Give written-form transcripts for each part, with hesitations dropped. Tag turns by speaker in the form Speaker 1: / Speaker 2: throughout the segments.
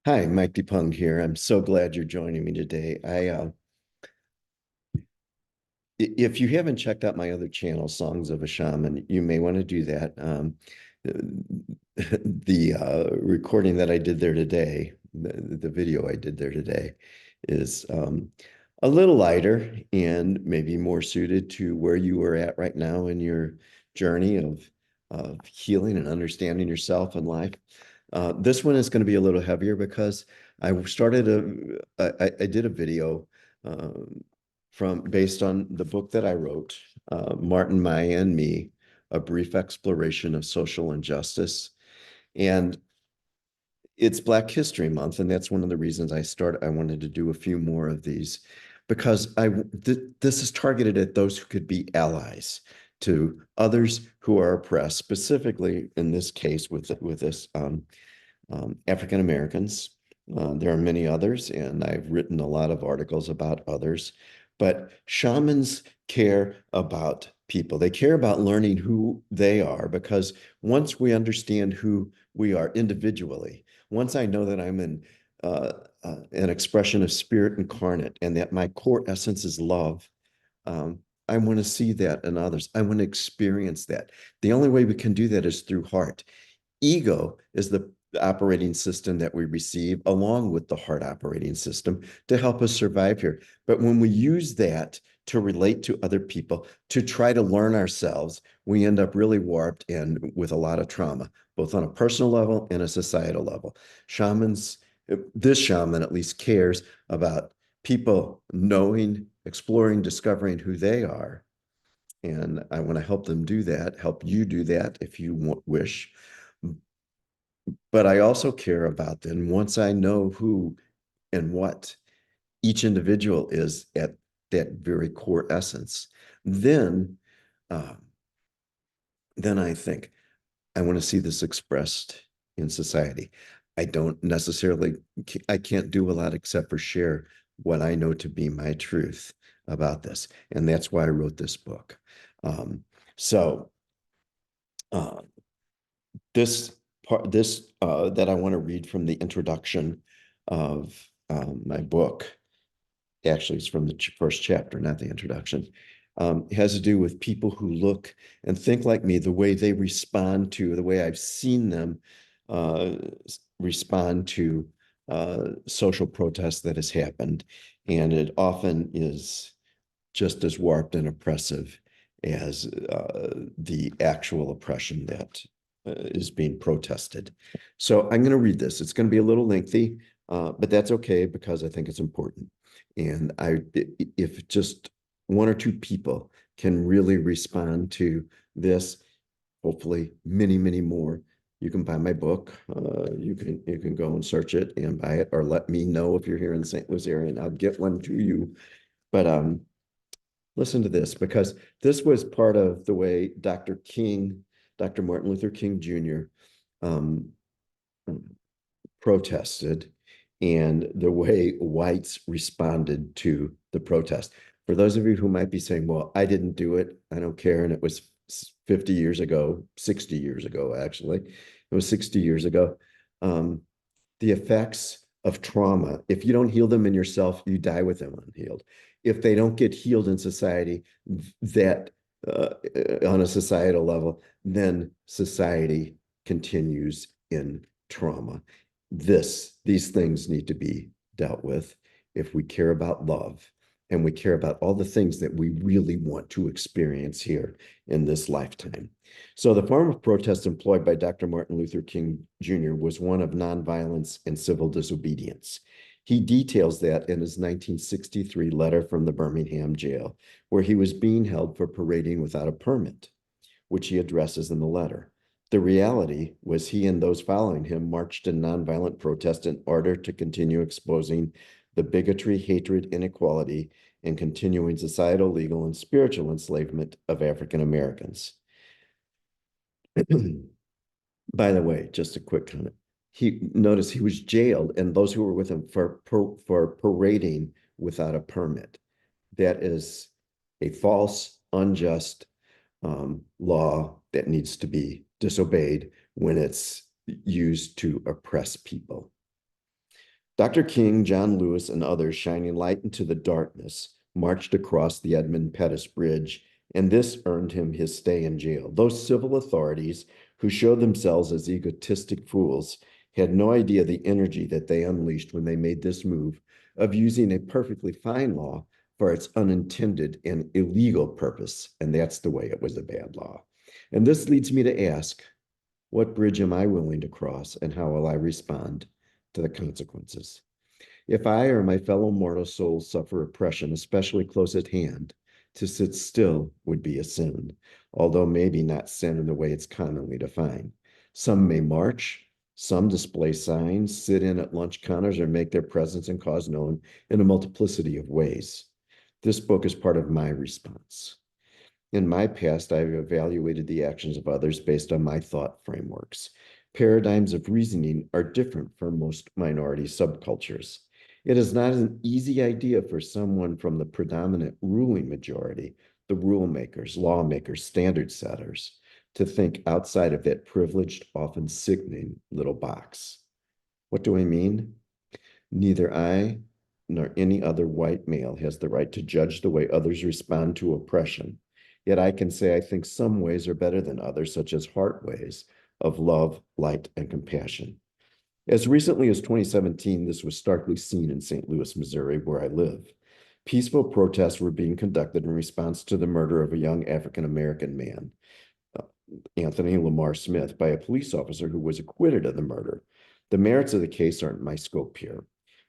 Speaker 1: Hi, Mike DePung here. I'm so glad you're joining me today. If you haven't checked out my other channel, Songs of a Shaman, you may want to do that. The recording that I did there today, the video I did there today, is a little lighter and maybe more suited to where you are at right now in your journey of healing and understanding yourself and life. This one is going to be a little heavier because I did a video from based on the book that I wrote, Martin, Maya, and Me, A Brief Exploration of Social Injustice. And it's Black History Month, and that's one of the reasons I wanted to do a few more of these because this is targeted at those who could be allies to others who are oppressed, specifically in this case with this African Americans. There are many others, and I've written a lot of articles about others. But shamans care about people. They care about learning who they are because once we understand who we are individually, once I know that I'm an expression of spirit incarnate and that my core essence is love, um, I want to see that in others. I want to experience that. The only way we can do that is through heart. Ego is the operating system that we receive along with the heart operating system to help us survive here. But when we use that to relate to other people, to try to learn ourselves, we end up really warped and with a lot of trauma, both on a personal level and a societal level. Shamans, this shaman at least cares about people knowing, exploring, discovering who they are. And I want to help them do that, help you do that if you wish. But I also care about them once I know who and what each individual is at that very core essence. Then, um, then I think I want to see this expressed in society. I don't necessarily, I can't do a lot except for share what I know to be my truth about this. And that's why I wrote this book. Um, so, uh, this that I want to read from the introduction of my book. Actually, it's from the first chapter, not the introduction. It has to do with people who look and think like me, the way they respond to the way I've seen them uh, respond to social protest that has happened, and it often is just as warped and oppressive as the actual oppression that is being protested. So I'm going to read this. It's going to be a little lengthy, but that's okay because I think it's important. And if just one or two people can really respond to this, hopefully many, many more. You can buy my book. You can go and search it and buy it, or let me know if you're here in the St. Louis area, and I'll get one to you. But listen to this because this was part of the way Dr. Martin Luther King Jr. Um, protested and the way whites responded to the protest. For those of you who might be saying, well, I didn't do it, I don't care, and it was 50 years ago, 60 years ago, actually, it was 60 years ago. Um, the effects of trauma, if you don't heal them in yourself, you die with them unhealed. If they don't get healed in society, that uh, on a societal level, then society continues in trauma. These things need to be dealt with if we care about love and we care about all the things that we really want to experience here in this lifetime. So the form of protest employed by Dr. Martin Luther King Jr. was one of nonviolence and civil disobedience. He details that in his 1963 letter from the Birmingham jail, where he was being held for parading without a permit, which he addresses in the letter. The reality was he and those following him marched in nonviolent protest in order to continue exposing the bigotry, hatred, inequality, and continuing societal, legal, and spiritual enslavement of African Americans. By the way, just a quick comment. He was jailed, and those who were with him for parading without a permit. That is a false, unjust law that needs to be disobeyed when it's used to oppress people. Dr. King, John Lewis, and others shining light into the darkness marched across the Edmund Pettus Bridge, and this earned him his stay in jail. Those civil authorities who showed themselves as egotistic fools had no idea the energy that they unleashed when they made this move of using a perfectly fine law for its unintended and illegal purpose. And that's the way it was a bad law. And this leads me to ask, what bridge am I willing to cross, and how will I respond to the consequences? If I or my fellow mortal souls suffer oppression, especially close at hand, to sit still would be a sin, although maybe not sin in the way it's commonly defined. Some may march, some display signs, sit in at lunch counters, or make their presence and cause known in a multiplicity of ways. This book is part of my response. In my past, I've evaluated the actions of others based on my thought frameworks. Paradigms of reasoning are different from most minority subcultures. It is not an easy idea for someone from the predominant ruling majority, the rule makers, lawmakers, standard setters, to think outside of that privileged, often sickening little box. What do I mean? Neither I nor any other white male has the right to judge the way others respond to oppression. Yet I can say I think some ways are better than others, such as heart ways of love, light, and compassion. As recently as 2017, this was starkly seen in St. Louis, Missouri, where I live. Peaceful protests were being conducted in response to the murder of a young African American man, Anthony Lamar Smith, by a police officer who was acquitted of the murder. The merits of the case aren't my scope here,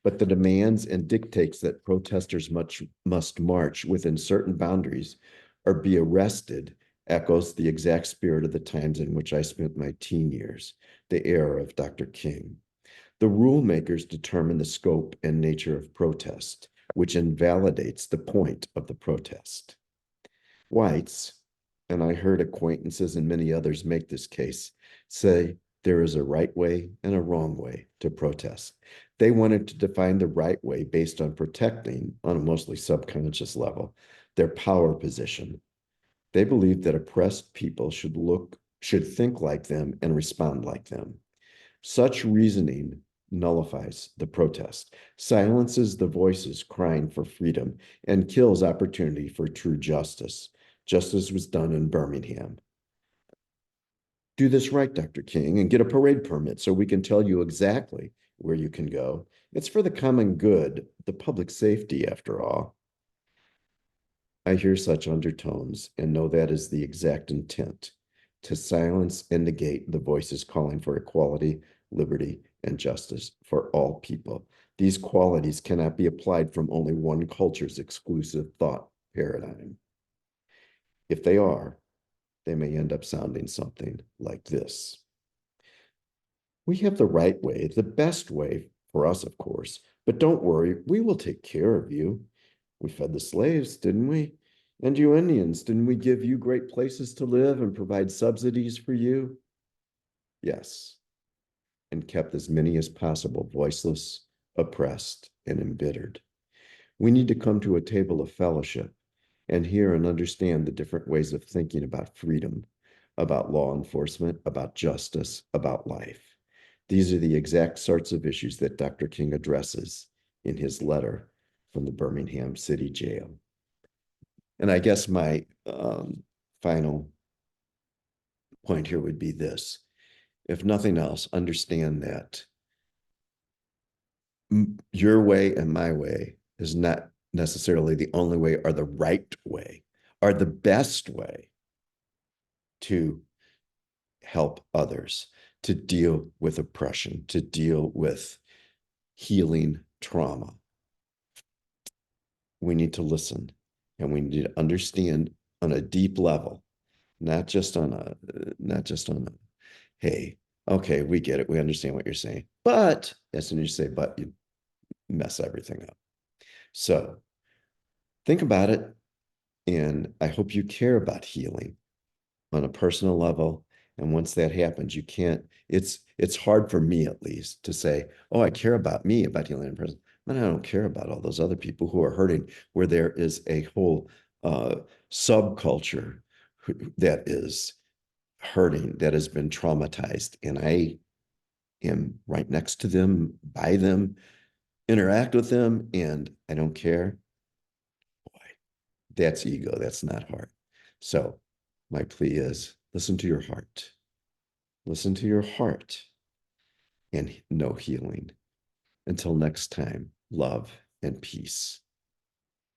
Speaker 1: but the demands and dictates that protesters must march within certain boundaries or be arrested echoes the exact spirit of the times in which I spent my teen years, the era of Dr. King. The rule makers determine the scope and nature of protest, which invalidates the point of the protest. Whites, and I heard acquaintances and many others make this case, say there is a right way and a wrong way to protest. They wanted to define the right way based on protecting, on a mostly subconscious level, their power position. They believed that oppressed people should think like them and respond like them. Such reasoning nullifies the protest, silences the voices crying for freedom, and kills opportunity for true justice, just as was done in Birmingham. Do this right, Dr. King, and get a parade permit so we can tell you exactly where you can go. It's for the common good, the public safety, after all. I hear such undertones and know that is the exact intent, to silence and negate the voices calling for equality, liberty, and justice for all people. These qualities cannot be applied from only one culture's exclusive thought paradigm. If they are, they may end up sounding something like this. We have the right way, the best way for us, of course, but don't worry, we will take care of you. We fed the slaves, didn't we? And you Indians, didn't we give you great places to live and provide subsidies for you? Yes, and kept as many as possible voiceless, oppressed, and embittered. We need to come to a table of fellowship and hear and understand the different ways of thinking about freedom, about law enforcement, about justice, about life. These are the exact sorts of issues that Dr. King addresses in his letter from the Birmingham City Jail. And I guess my final point here would be this. If nothing else, understand that your way and my way is not necessarily the only way or the right way or the best way to help others, to deal with oppression, to deal with healing trauma. We need to listen and we need to understand on a deep level, not just on a, hey, okay, we get it. We understand what you're saying. But as soon as you say, but, you mess everything up. So think about it. And I hope you care about healing on a personal level. And once that happens, you can't, it's hard for me at least to say, oh, I care about me, about healing in person. But I don't care about all those other people who are hurting, where there is a whole subculture that is hurting, that has been traumatized. And I am right next to them, by them, interact with them and I don't care, boy, that's ego. That's not heart. So my plea is listen to your heart. Listen to your heart and know healing. Until next time, love and peace.